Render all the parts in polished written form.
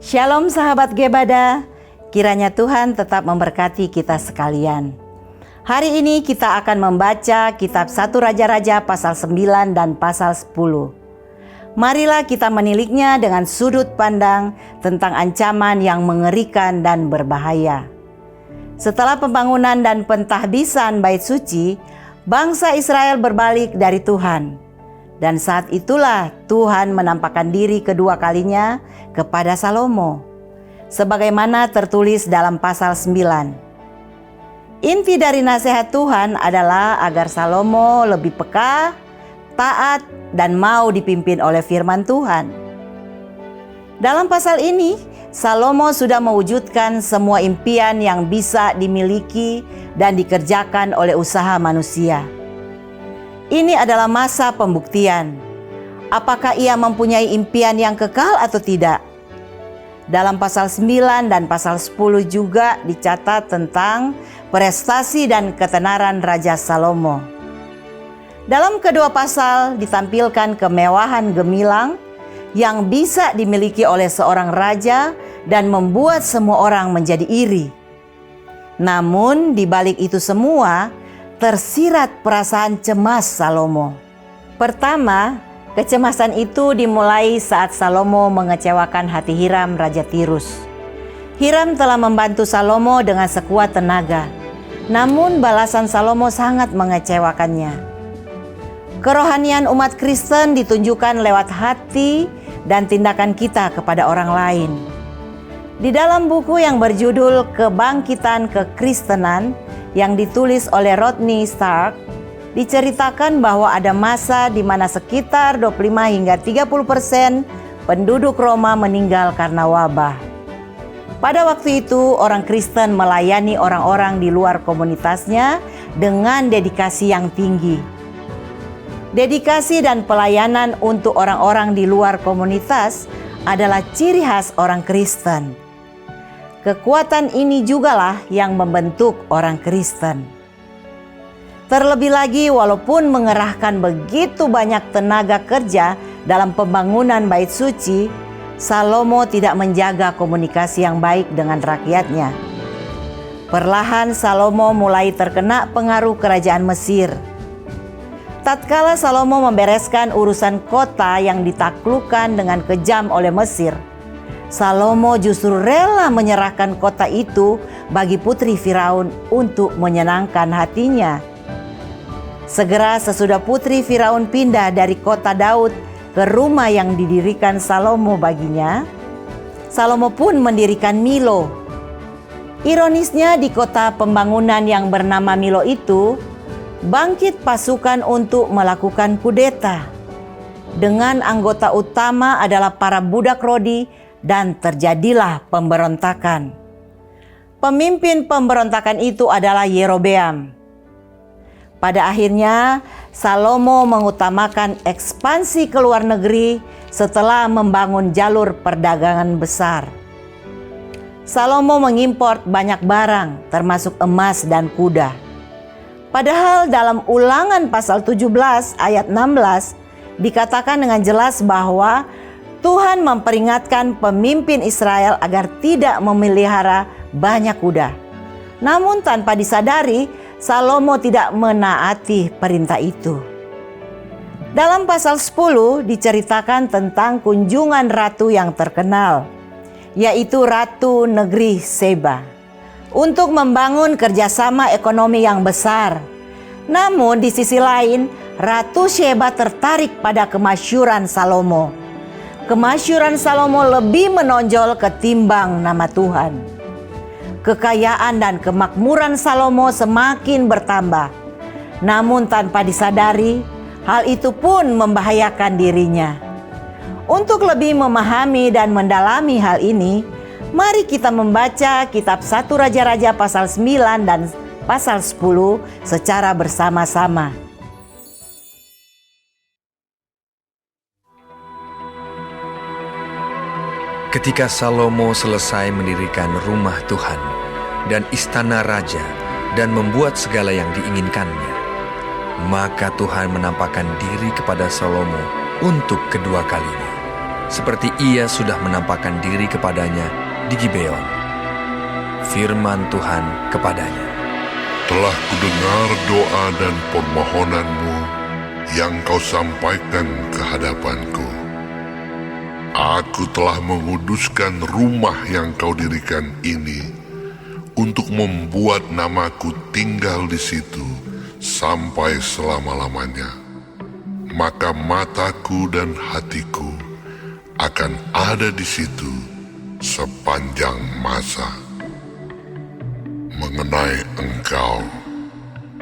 Shalom sahabat Gebada, kiranya Tuhan tetap memberkati kita sekalian. Hari ini kita akan membaca kitab 1 Raja-Raja pasal 9 dan pasal 10. Marilah kita meniliknya dengan sudut pandang tentang ancaman yang mengerikan dan berbahaya. Setelah pembangunan dan pentahbisan bait suci, bangsa Israel berbalik dari Tuhan. Dan saat itulah Tuhan menampakkan diri kedua kalinya kepada Salomo, sebagaimana tertulis dalam pasal 9. Inti dari nasihat Tuhan adalah agar Salomo lebih peka, taat, dan mau dipimpin oleh firman Tuhan. Dalam pasal ini, Salomo sudah mewujudkan semua impian yang bisa dimiliki dan dikerjakan oleh usaha manusia. Ini adalah masa pembuktian. Apakah ia mempunyai impian yang kekal atau tidak? Dalam pasal 9 dan pasal 10 juga dicatat tentang prestasi dan ketenaran Raja Salomo. Dalam kedua pasal ditampilkan kemewahan gemilang yang bisa dimiliki oleh seorang raja dan membuat semua orang menjadi iri. Namun di balik itu semua, tersirat perasaan cemas Salomo. Pertama, kecemasan itu dimulai saat Salomo mengecewakan hati Hiram, Raja Tirus. Hiram telah membantu Salomo dengan sekuat tenaga, namun balasan Salomo sangat mengecewakannya. Kerohanian umat Kristen ditunjukkan lewat hati dan tindakan kita kepada orang lain. Di dalam buku yang berjudul Kebangkitan Kekristenan yang ditulis oleh Rodney Stark, diceritakan bahwa ada masa di mana sekitar 25 hingga 30% penduduk Roma meninggal karena wabah. Pada waktu itu, orang Kristen melayani orang-orang di luar komunitasnya dengan dedikasi yang tinggi. Dedikasi dan pelayanan untuk orang-orang di luar komunitas adalah ciri khas orang Kristen. Kekuatan ini jugalah yang membentuk orang Kristen. Terlebih lagi, walaupun mengerahkan begitu banyak tenaga kerja dalam pembangunan bait suci, Salomo tidak menjaga komunikasi yang baik dengan rakyatnya. Perlahan Salomo mulai terkena pengaruh kerajaan Mesir. Tatkala Salomo membereskan urusan kota yang ditaklukkan dengan kejam oleh Mesir, Salomo justru rela menyerahkan kota itu bagi putri Firaun untuk menyenangkan hatinya. Segera sesudah putri Firaun pindah dari kota Daud ke rumah yang didirikan Salomo baginya, Salomo pun mendirikan Milo. Ironisnya, di kota pembangunan yang bernama Milo itu, bangkit pasukan untuk melakukan kudeta. Dengan anggota utama adalah para budak Rodi, dan terjadilah pemberontakan. Pemimpin pemberontakan itu adalah Yerobeam. Pada akhirnya, Salomo mengutamakan ekspansi ke luar negeri setelah membangun jalur perdagangan besar. Salomo mengimpor banyak barang, termasuk emas dan kuda. Padahal dalam Ulangan pasal 17 ayat 16 dikatakan dengan jelas bahwa Tuhan memperingatkan pemimpin Israel agar tidak memelihara banyak kuda. Namun tanpa disadari, Salomo tidak menaati perintah itu. Dalam pasal 10 diceritakan tentang kunjungan ratu yang terkenal, yaitu Ratu Negeri Seba, untuk membangun kerjasama ekonomi yang besar. Namun di sisi lain, Ratu Seba tertarik pada kemasyuran Salomo. Kemasyuran Salomo lebih menonjol ketimbang nama Tuhan. Kekayaan dan kemakmuran Salomo semakin bertambah. Namun tanpa disadari, hal itu pun membahayakan dirinya. Untuk lebih memahami dan mendalami hal ini, mari kita membaca kitab 1 Raja-Raja pasal 9 dan pasal 10 secara bersama-sama. Ketika Salomo selesai mendirikan rumah Tuhan dan istana raja dan membuat segala yang diinginkannya, maka Tuhan menampakkan diri kepada Salomo untuk kedua kalinya. seperti ia sudah menampakkan diri kepadanya di Gibeon. Firman Tuhan kepadanya, "Telah kudengar doa dan permohonanmu yang kau sampaikan ke hadapanku. Aku telah menguduskan rumah yang kau dirikan ini untuk membuat namaku tinggal di situ sampai selama-lamanya. Maka mataku dan hatiku akan ada di situ sepanjang masa. Mengenai engkau,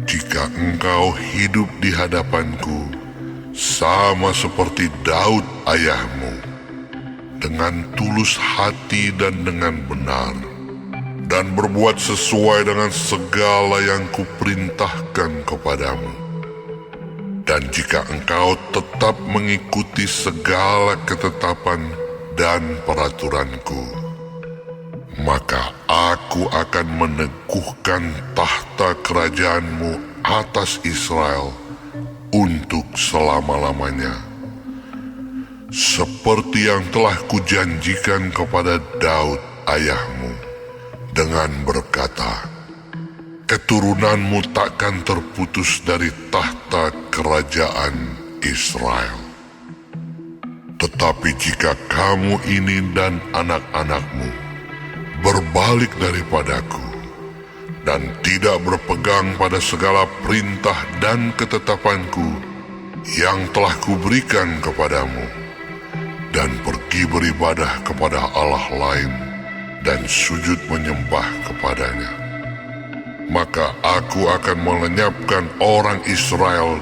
jika engkau hidup di hadapanku sama seperti Daud ayahmu, dengan tulus hati dan dengan benar, dan berbuat sesuai dengan segala yang kuperintahkan kepadamu. Dan jika engkau tetap mengikuti segala ketetapan dan peraturanku, maka aku akan meneguhkan tahta kerajaanmu atas Israel untuk selama-lamanya, seperti yang telah kujanjikan kepada Daud ayahmu, dengan berkata, keturunanmu takkan terputus dari tahta kerajaan Israel. Tetapi jika kamu ini dan anak-anakmu berbalik daripadaku dan tidak berpegang pada segala perintah dan ketetapanku yang telah kuberikan kepadamu, dan pergi beribadah kepada Allah lain dan sujud menyembah kepadanya, maka aku akan melenyapkan orang Israel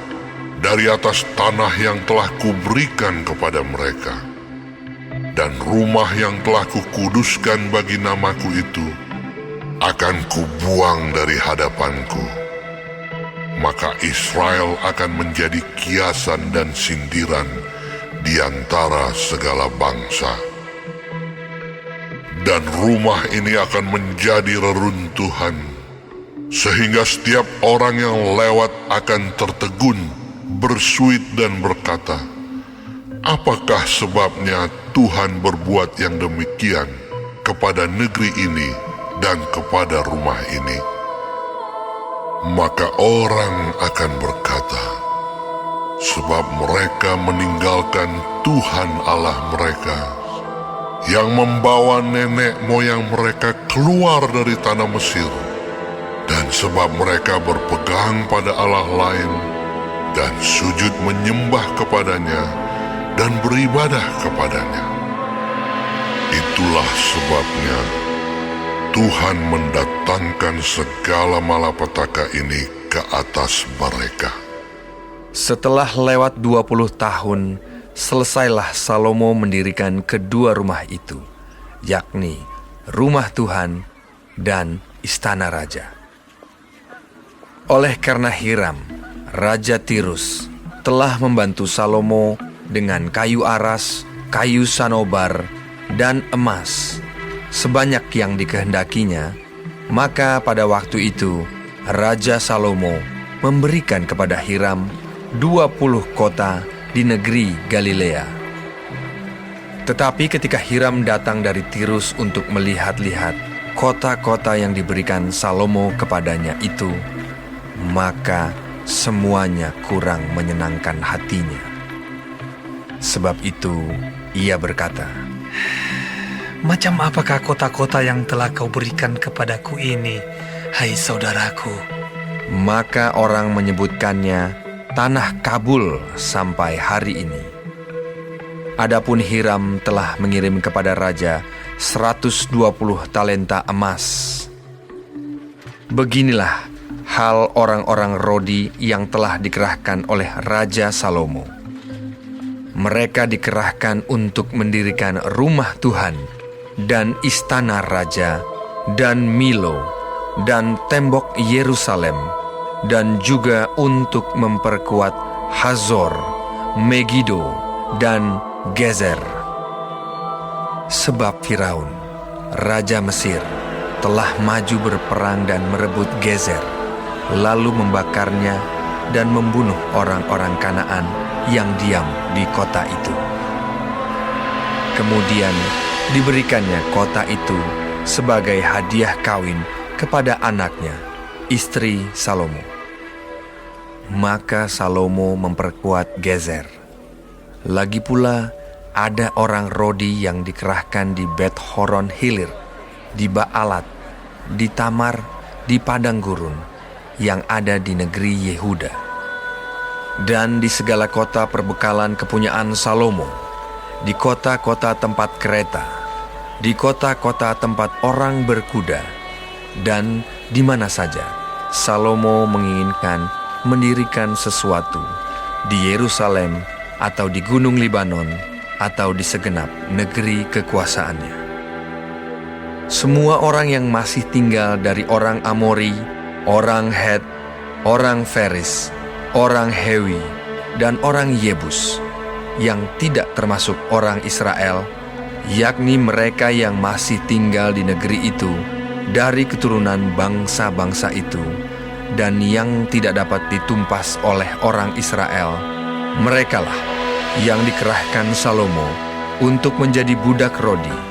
dari atas tanah yang telah kuberikan kepada mereka, dan rumah yang telah kukuduskan bagi namaku itu akan kubuang dari hadapanku. Maka Israel akan menjadi kiasan dan sindiran di antara segala bangsa, dan rumah ini akan menjadi reruntuhan, sehingga setiap orang yang lewat akan tertegun, bersuit dan berkata, apakah sebabnya Tuhan berbuat yang demikian kepada negeri ini dan kepada rumah ini? Maka orang akan berkata, sebab mereka meninggalkan Tuhan Allah mereka, yang membawa nenek moyang mereka keluar dari tanah Mesir, dan sebab mereka berpegang pada Allah lain, dan sujud menyembah kepadanya, dan beribadah kepadanya. Itulah sebabnya Tuhan mendatangkan segala malapetaka ini ke atas mereka. Setelah lewat 20 tahun, selesailah Salomo mendirikan kedua rumah itu, yakni rumah Tuhan dan istana raja. Oleh karena Hiram, Raja Tirus, telah membantu Salomo dengan kayu aras, kayu sanobar, dan emas, sebanyak yang dikehendakinya, maka pada waktu itu Raja Salomo memberikan kepada Hiram 20 kota di negeri Galilea. Tetapi ketika Hiram datang dari Tirus untuk melihat-lihat kota-kota yang diberikan Salomo kepadanya itu, maka semuanya kurang menyenangkan hatinya. Sebab itu ia berkata, macam apakah kota-kota yang telah kau berikan kepadaku ini, hai saudaraku? Maka orang menyebutkannya Tanah Kabul sampai hari ini. Adapun Hiram telah mengirim kepada raja 120 talenta emas. Beginilah hal orang-orang Rodi yang telah dikerahkan oleh Raja Salomo. Mereka dikerahkan untuk mendirikan rumah Tuhan dan istana raja dan Milo dan tembok Yerusalem, dan juga untuk memperkuat Hazor, Megiddo, dan Gezer. Sebab Firaun, Raja Mesir, telah maju berperang dan merebut Gezer, lalu membakarnya dan membunuh orang-orang Kanaan yang diam di kota itu. kemudian diberikannya kota itu sebagai hadiah kawin kepada anaknya, istri Salomo. Maka Salomo memperkuat Gezer. Lagi pula ada orang Rodi yang dikerahkan di Bet Horon Hilir, di Baalat, di Tamar, di padang gurun yang ada di negeri Yehuda, dan di segala kota perbekalan kepunyaan Salomo, di kota-kota tempat kereta, di kota-kota tempat orang berkuda, dan di mana saja Salomo menginginkan mendirikan sesuatu di Yerusalem atau di Gunung Libanon atau di segenap negeri kekuasaannya. Semua orang yang masih tinggal dari orang Amori, orang Het, orang Feris, orang Hewi, dan orang Yebus, yang tidak termasuk orang Israel, yakni mereka yang masih tinggal di negeri itu dari keturunan bangsa-bangsa itu, dan yang tidak dapat ditumpas oleh orang Israel, merekalah yang dikerahkan Salomo untuk menjadi budak Rodi.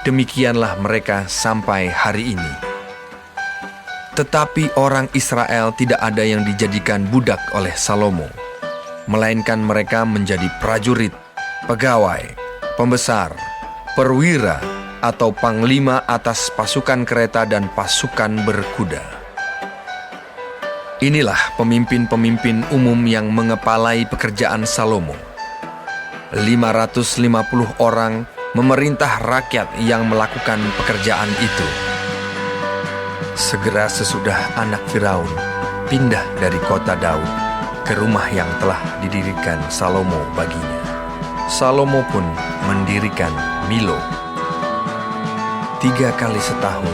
Demikianlah mereka sampai hari ini. Tetapi orang Israel tidak ada yang dijadikan budak oleh Salomo, melainkan mereka menjadi prajurit, pegawai, pembesar, perwira, atau panglima atas pasukan kereta dan pasukan berkuda. Inilah pemimpin-pemimpin umum yang mengepalai pekerjaan Salomo. 550 orang memerintah rakyat yang melakukan pekerjaan itu. Segera sesudah anak Firaun pindah dari kota Daud ke rumah yang telah didirikan Salomo baginya, Salomo pun mendirikan Milo. 3 kali setahun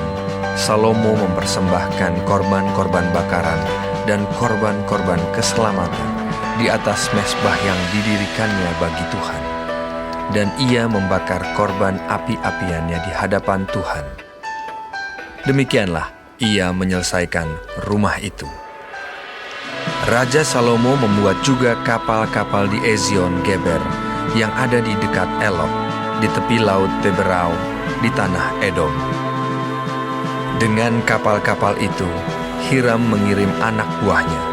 Salomo mempersembahkan korban-korban bakaran dan korban-korban keselamatan di atas mezbah yang didirikannya bagi Tuhan, dan ia membakar korban api-apiannya di hadapan Tuhan. Demikianlah ia menyelesaikan rumah itu. Raja Salomo membuat juga kapal-kapal di Ezion Geber yang ada di dekat Elot, di tepi laut Teberau, di tanah Edom. Dengan kapal-kapal itu, Hiram mengirim anak buahnya,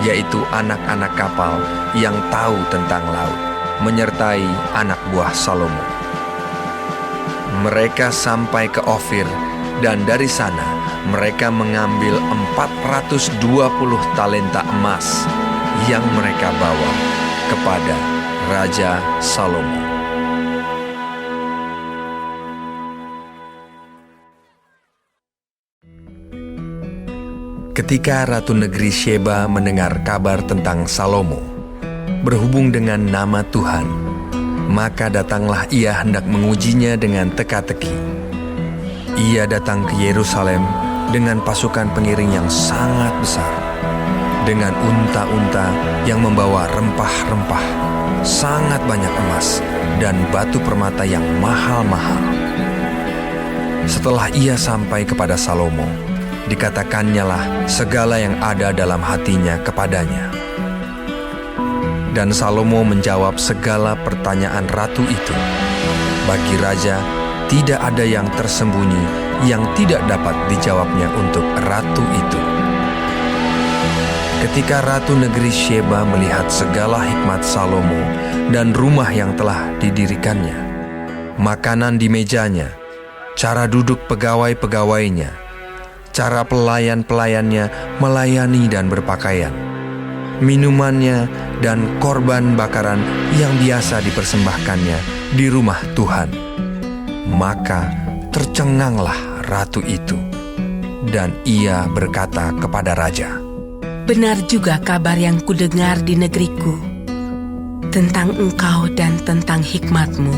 yaitu anak-anak kapal yang tahu tentang laut, menyertai anak buah Salomo. Mereka sampai ke Ofir, dan dari sana mereka mengambil 420 talenta emas yang mereka bawa kepada Raja Salomo. Ketika Ratu Negeri Sheba mendengar kabar tentang Salomo, berhubung dengan nama Tuhan, maka datanglah ia hendak mengujinya dengan teka-teki. Ia datang ke Yerusalem dengan pasukan pengiring yang sangat besar, dengan unta-unta yang membawa rempah-rempah, sangat banyak emas, dan batu permata yang mahal-mahal. Setelah ia sampai kepada Salomo, dikatakannya segala yang ada dalam hatinya kepadanya. Dan Salomo menjawab segala pertanyaan ratu itu. Bagi raja, tidak ada yang tersembunyi yang tidak dapat dijawabnya untuk ratu itu. Ketika Ratu Negeri Sheba melihat segala hikmat Salomo dan rumah yang telah didirikannya, makanan di mejanya, cara duduk pegawai-pegawainya, cara pelayan-pelayannya melayani dan berpakaian, minumannya, dan korban bakaran yang biasa dipersembahkannya di rumah Tuhan, maka tercenganglah ratu itu, dan ia berkata kepada raja, "Benar juga kabar yang kudengar di negeriku tentang engkau dan tentang hikmatmu.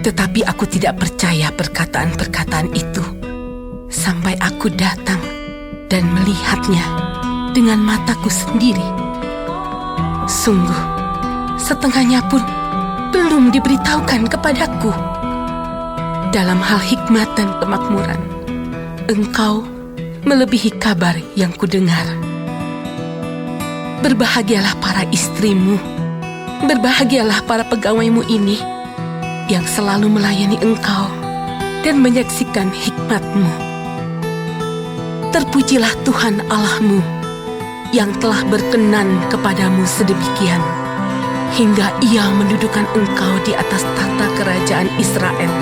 Tetapi aku tidak percaya perkataan-perkataan itu sampai aku datang dan melihatnya dengan mataku sendiri. Sungguh, setengahnya pun belum diberitahukan kepadaku. Dalam hal hikmat dan kemakmuran, engkau melebihi kabar yang kudengar. Berbahagialah para istrimu, berbahagialah para pegawaimu ini yang selalu melayani Engkau dan menyaksikan hikmat-Mu. Terpujilah Tuhan Allah-Mu yang telah berkenan kepadamu sedemikian, hingga Ia mendudukan Engkau di atas tahta kerajaan Israel.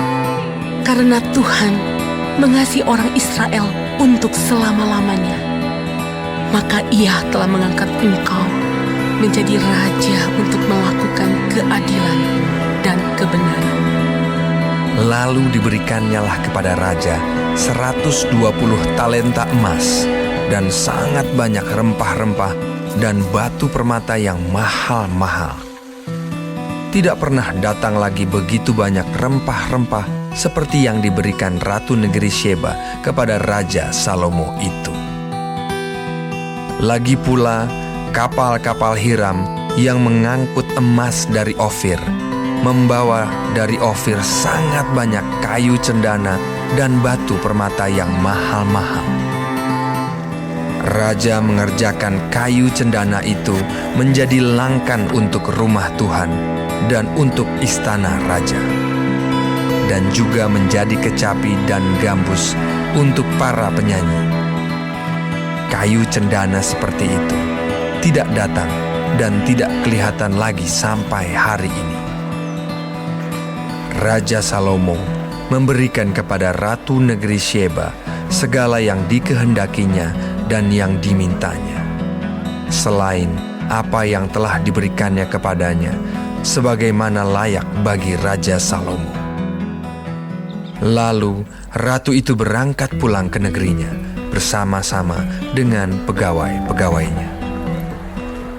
Karena Tuhan mengasihi orang Israel untuk selama-lamanya, maka Ia telah mengangkat Engkau menjadi raja untuk melakukan keadilan dan kebenaran. Lalu diberikannya kepada raja 120 talenta emas dan sangat banyak rempah-rempah dan batu permata yang mahal-mahal. Tidak pernah datang lagi begitu banyak rempah-rempah seperti yang diberikan Ratu Negeri Sheba kepada Raja Salomo itu. Lagi pula, kapal-kapal Hiram yang mengangkut emas dari Ofir membawa dari Ofir sangat banyak kayu cendana dan batu permata yang mahal-mahal. Raja mengerjakan kayu cendana itu menjadi langkan untuk rumah Tuhan dan untuk istana raja, dan juga menjadi kecapi dan gambus untuk para penyanyi. Kayu cendana seperti itu tidak datang dan tidak kelihatan lagi sampai hari ini. Raja Salomo memberikan kepada Ratu Negeri Sheba segala yang dikehendakinya dan yang dimintanya, selain apa yang telah diberikannya kepadanya, sebagaimana layak bagi Raja Salomo. Lalu ratu itu berangkat pulang ke negerinya bersama-sama dengan pegawai-pegawainya.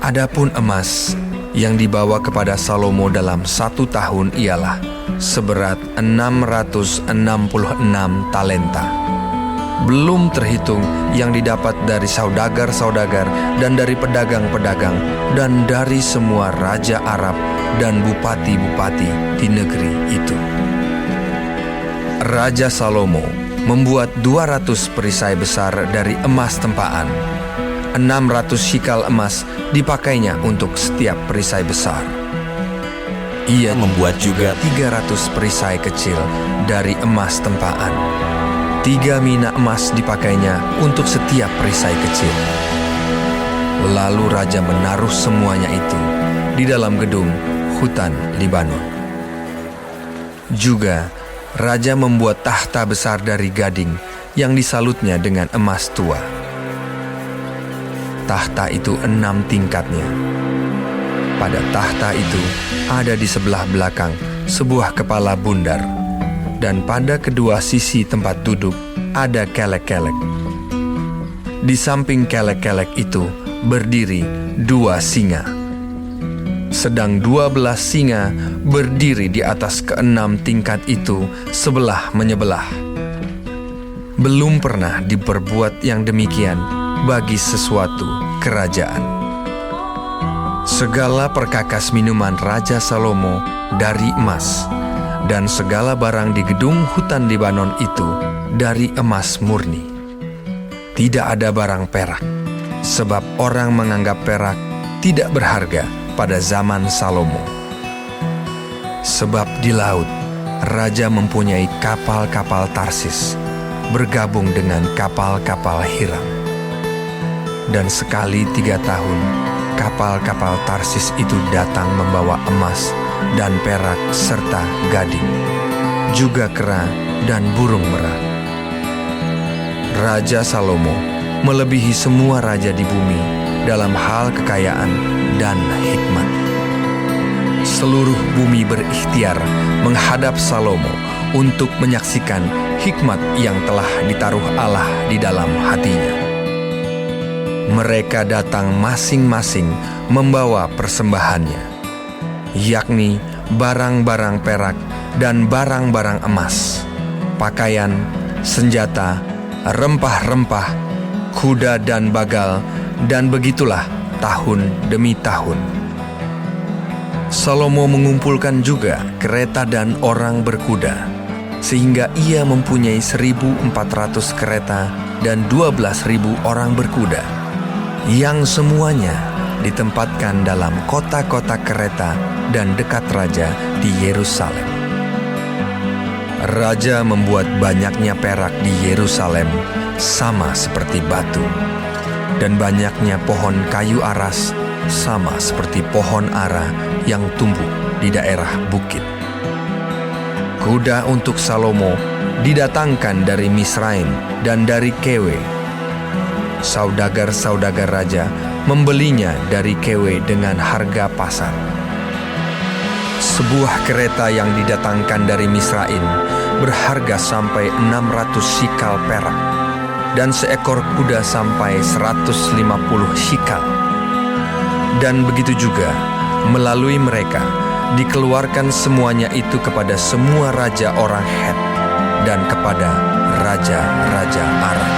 Adapun emas yang dibawa kepada Salomo dalam 1 tahun ialah seberat 666 talenta. Belum terhitung yang didapat dari saudagar-saudagar dan dari pedagang-pedagang dan dari semua raja Arab dan bupati-bupati di negeri itu. Raja Salomo membuat 200 perisai besar dari emas tempaan. 600 shikal emas dipakainya untuk setiap perisai besar. Ia membuat juga 300 perisai kecil dari emas tempaan. 3 mina emas dipakainya untuk setiap perisai kecil. Lalu raja menaruh semuanya itu di dalam gedung hutan Libanon. Juga raja membuat tahta besar dari gading yang disalutnya dengan emas tua. Tahta itu 6 tingkatnya. Pada tahta itu ada di sebelah belakang sebuah kepala bundar, dan pada kedua sisi tempat duduk ada kelek-kelek. Di samping kelek-kelek itu berdiri 2 singa, sedang 12 singa berdiri di atas ke-6 tingkat itu sebelah menyebelah. Belum pernah diperbuat yang demikian bagi sesuatu kerajaan. Segala perkakas minuman Raja Salomo dari emas, dan segala barang di gedung hutan Libanon itu dari emas murni. Tidak ada barang perak, sebab orang menganggap perak tidak berharga pada zaman Salomo. Sebab di laut, Raja mempunyai kapal-kapal Tarsis, bergabung dengan kapal-kapal Hiram. Dan sekali 3 tahun, kapal-kapal Tarsis itu datang membawa emas dan perak serta gading, juga kera dan burung merah. Raja Salomo melebihi semua raja di bumi dalam hal kekayaan dan hikmat. Seluruh bumi berikhtiar menghadap Salomo untuk menyaksikan hikmat yang telah ditaruh Allah di dalam hatinya. Mereka datang masing-masing membawa persembahannya, yakni barang-barang perak dan barang-barang emas, pakaian, senjata, rempah-rempah, kuda dan bagal, dan begitulah tahun demi tahun. Salomo mengumpulkan juga kereta dan orang berkuda, sehingga ia mempunyai 1.400 kereta dan 12.000 orang berkuda, yang semuanya ditempatkan dalam kota-kota kereta dan dekat raja di Yerusalem. Raja membuat banyaknya perak di Yerusalem sama seperti batu, dan banyaknya pohon kayu aras sama seperti pohon ara yang tumbuh di daerah bukit. Kuda untuk Salomo didatangkan dari Misraim dan dari Kewe. Saudagar-saudagar raja membelinya dari Kewe dengan harga pasar. Sebuah kereta yang didatangkan dari Misraim berharga sampai 600 sikal perak, dan seekor kuda sampai 150 sikal. Dan begitu juga, melalui mereka dikeluarkan semuanya itu kepada semua raja orang Het dan kepada raja-raja Aram.